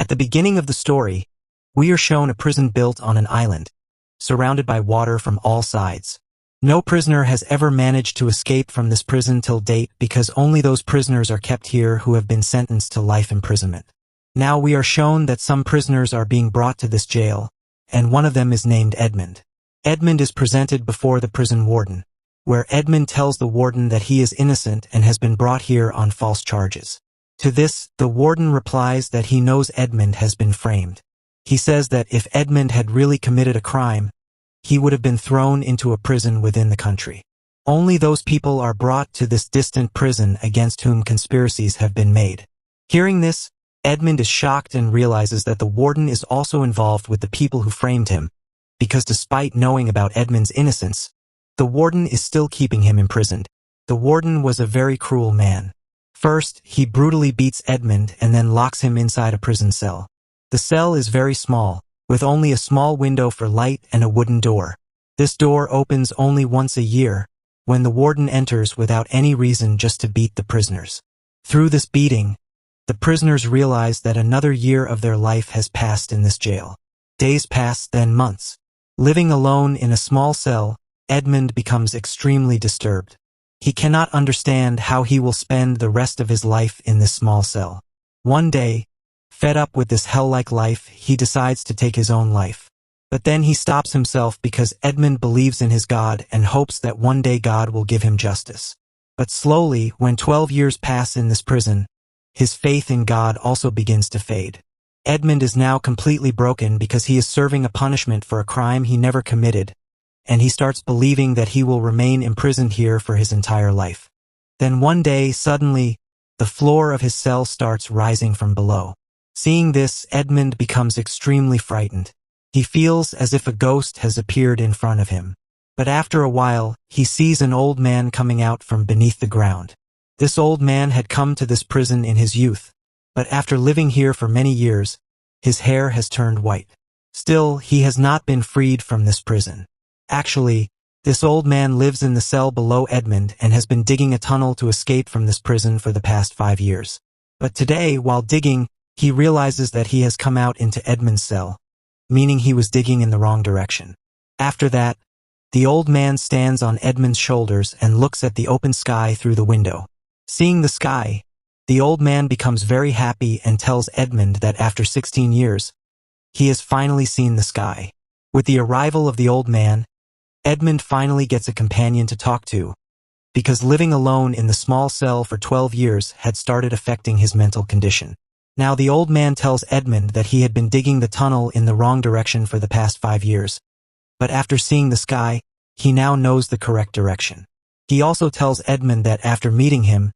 At the beginning of the story, we are shown a prison built on an island, surrounded by water from all sides. No prisoner has ever managed to escape from this prison till date because only those prisoners are kept here who have been sentenced to life imprisonment. Now we are shown that some prisoners are being brought to this jail, and one of them is named Edmond. Edmond is presented before the prison warden, where Edmond tells the warden that he is innocent and has been brought here on false charges. To this, the warden replies that he knows Edmond has been framed. He says that if Edmond had really committed a crime, he would have been thrown into a prison within the country. Only those people are brought to this distant prison against whom conspiracies have been made. Hearing this, Edmond is shocked and realizes that the warden is also involved with the people who framed him, because despite knowing about Edmond's innocence, the warden is still keeping him imprisoned. The warden was a very cruel man. First, he brutally beats Edmond and then locks him inside a prison cell. The cell is very small, with only a small window for light and a wooden door. This door opens only once a year, when the warden enters without any reason just to beat the prisoners. Through this beating, the prisoners realize that another year of their life has passed in this jail. Days pass, then months. Living alone in a small cell, Edmond becomes extremely disturbed. He cannot understand how he will spend the rest of his life in this small cell. One day, fed up with this hell-like life, he decides to take his own life. But then he stops himself because Edmond believes in his God and hopes that one day God will give him justice. But slowly, when 12 years pass in this prison, his faith in God also begins to fade. Edmond is now completely broken because he is serving a punishment for a crime he never committed, and he starts believing that he will remain imprisoned here for his entire life. Then one day, suddenly, the floor of his cell starts rising from below. Seeing this, Edmond becomes extremely frightened. He feels as if a ghost has appeared in front of him. But after a while, he sees an old man coming out from beneath the ground. This old man had come to this prison in his youth, but after living here for many years, his hair has turned white. Still, he has not been freed from this prison. Actually, this old man lives in the cell below Edmond and has been digging a tunnel to escape from this prison for the past 5 years. But today, while digging, he realizes that he has come out into Edmond's cell, meaning he was digging in the wrong direction. After that, the old man stands on Edmond's shoulders and looks at the open sky through the window. Seeing the sky, the old man becomes very happy and tells Edmond that after 16 years, he has finally seen the sky. With the arrival of the old man, Edmond finally gets a companion to talk to, because living alone in the small cell for 12 years had started affecting his mental condition. Now the old man tells Edmond that he had been digging the tunnel in the wrong direction for the past 5 years, but after seeing the sky, he now knows the correct direction. He also tells Edmond that after meeting him,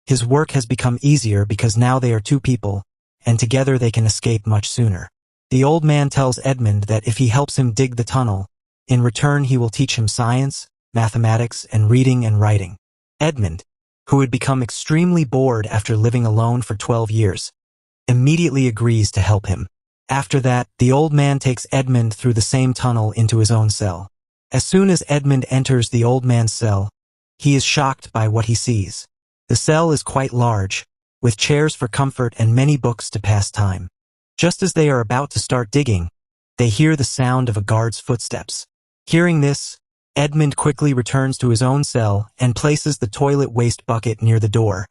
his work has become easier because now they are 2 people, and together they can escape much sooner. The old man tells Edmond that if he helps him dig the tunnel, in return he will teach him science, mathematics, and reading and writing. Edmond, who had become extremely bored after living alone for 12 years, immediately agrees to help him. After that, the old man takes Edmond through the same tunnel into his own cell. As soon as Edmond enters the old man's cell, he is shocked by what he sees. The cell is quite large, with chairs for comfort and many books to pass time. Just as they are about to start digging, they hear the sound of a guard's footsteps. Hearing this, Edmond quickly returns to his own cell and places the toilet waste bucket near the door,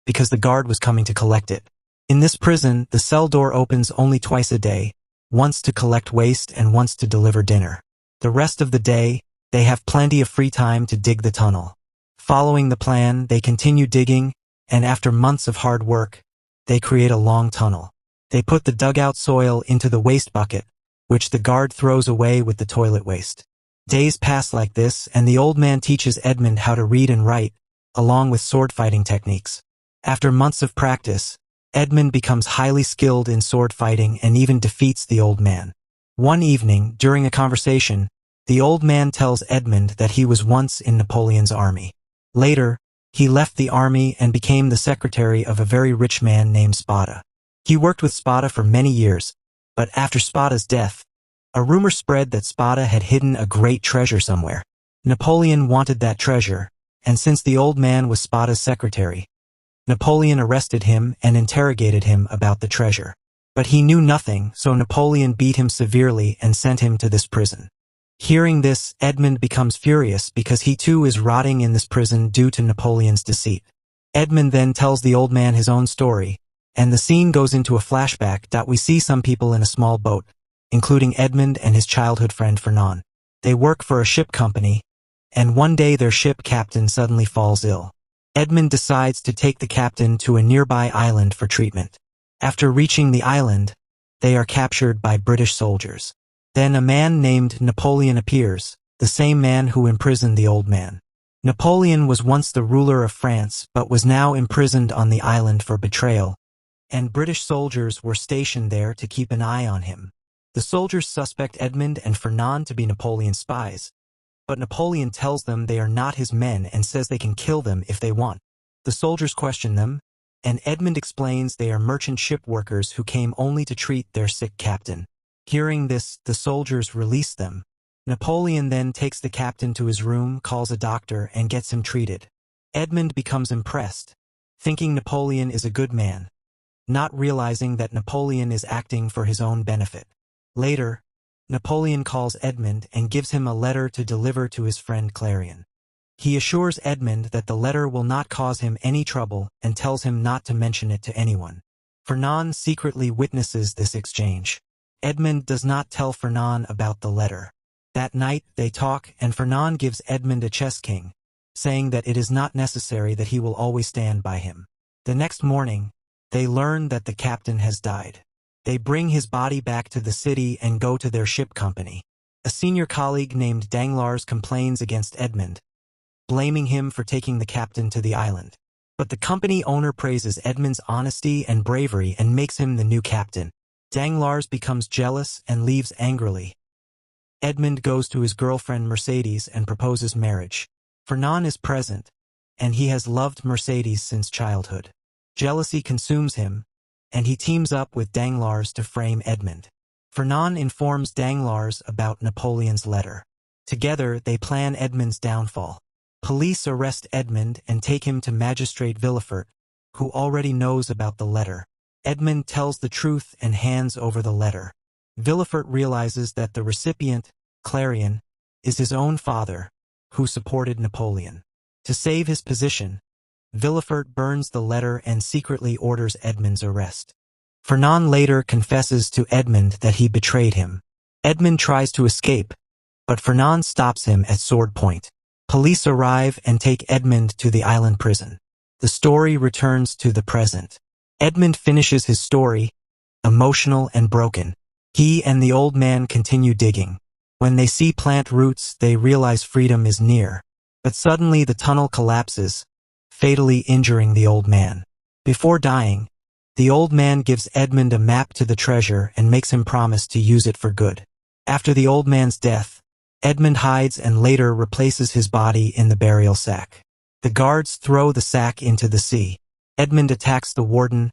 because the guard was coming to collect it. In this prison, the cell door opens only twice a day, once to collect waste and once to deliver dinner. The rest of the day, they have plenty of free time to dig the tunnel. Following the plan, they continue digging, and after months of hard work, they create a long tunnel. They put the dugout soil into the waste bucket, which the guard throws away with the toilet waste. Days pass like this, and the old man teaches Edmond how to read and write, along with sword fighting techniques. After months of practice, Edmond becomes highly skilled in sword fighting and even defeats the old man. One evening, during a conversation, the old man tells Edmond that he was once in Napoleon's army. Later, he left the army and became the secretary of a very rich man named Spada. He worked with Spada for many years, but after Spada's death, a rumor spread that Spada had hidden a great treasure somewhere. Napoleon wanted that treasure, and since the old man was Spada's secretary, Napoleon arrested him and interrogated him about the treasure. But he knew nothing, so Napoleon beat him severely and sent him to this prison. Hearing this, Edmond becomes furious because he too is rotting in this prison due to Napoleon's deceit. Edmond then tells the old man his own story, and the scene goes into a flashback that we see some people in a small boat, including Edmond and his childhood friend Fernand. They work for a ship company, and one day their ship captain suddenly falls ill. Edmond decides to take the captain to a nearby island for treatment. After reaching the island, they are captured by British soldiers. Then a man named Napoleon appears, the same man who imprisoned the old man. Napoleon was once the ruler of France but was now imprisoned on the island for betrayal, and British soldiers were stationed there to keep an eye on him. The soldiers suspect Edmond and Fernand to be Napoleon's spies, but Napoleon tells them they are not his men and says they can kill them if they want. The soldiers question them, and Edmond explains they are merchant ship workers who came only to treat their sick captain. Hearing this, the soldiers release them. Napoleon then takes the captain to his room, calls a doctor, and gets him treated. Edmond becomes impressed, thinking Napoleon is a good man, not realizing that Napoleon is acting for his own benefit. Later, Napoleon calls Edmond and gives him a letter to deliver to his friend Clarion. He assures Edmond that the letter will not cause him any trouble and tells him not to mention it to anyone. Fernand secretly witnesses this exchange. Edmond does not tell Fernand about the letter. That night, they talk, and Fernand gives Edmond a chess king, saying that it is not necessary that he will always stand by him. The next morning, they learn that the captain has died. They bring his body back to the city and go to their ship company. A senior colleague named Danglars complains against Edmond, blaming him for taking the captain to the island. But the company owner praises Edmond's honesty and bravery and makes him the new captain. Danglars becomes jealous and leaves angrily. Edmond goes to his girlfriend Mercedes and proposes marriage. Fernand is present, and he has loved Mercedes since childhood. Jealousy consumes him, and he teams up with Danglars to frame Edmond. Fernand informs Danglars about Napoleon's letter. Together, they plan Edmond's downfall. Police arrest Edmond and take him to Magistrate Villefort, who already knows about the letter. Edmond tells the truth and hands over the letter. Villefort realizes that the recipient, Clarion, is his own father, who supported Napoleon. To save his position, Villefort burns the letter and secretly orders Edmond's arrest. Fernand later confesses to Edmond that he betrayed him. Edmond tries to escape, but Fernand stops him at sword point. Police arrive and take Edmond to the island prison. The story returns to the present. Edmond finishes his story, emotional and broken. He and the old man continue digging. When they see plant roots, they realize freedom is near. But suddenly the tunnel collapses, fatally injuring the old man. Before dying, the old man gives Edmond a map to the treasure and makes him promise to use it for good. After the old man's death, Edmond hides and later replaces his body in the burial sack. The guards throw the sack into the sea. Edmond attacks the warden,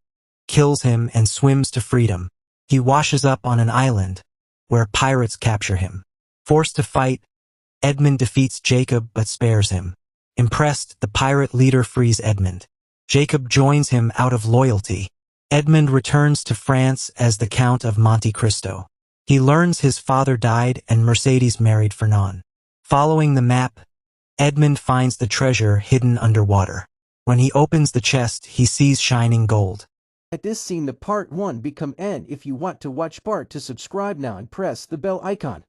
kills him, and swims to freedom. He washes up on an island, where pirates capture him. Forced to fight, Edmond defeats Jacob but spares him. Impressed, the pirate leader frees Edmond. Jacob joins him out of loyalty. Edmond returns to France as the Count of Monte Cristo. He learns his father died and Mercedes married Fernand. Following the map, Edmond finds the treasure hidden underwater. When he opens the chest, he sees shining gold. At this scene, the part 1 become end. If you want to watch part 2, subscribe now and press the bell icon.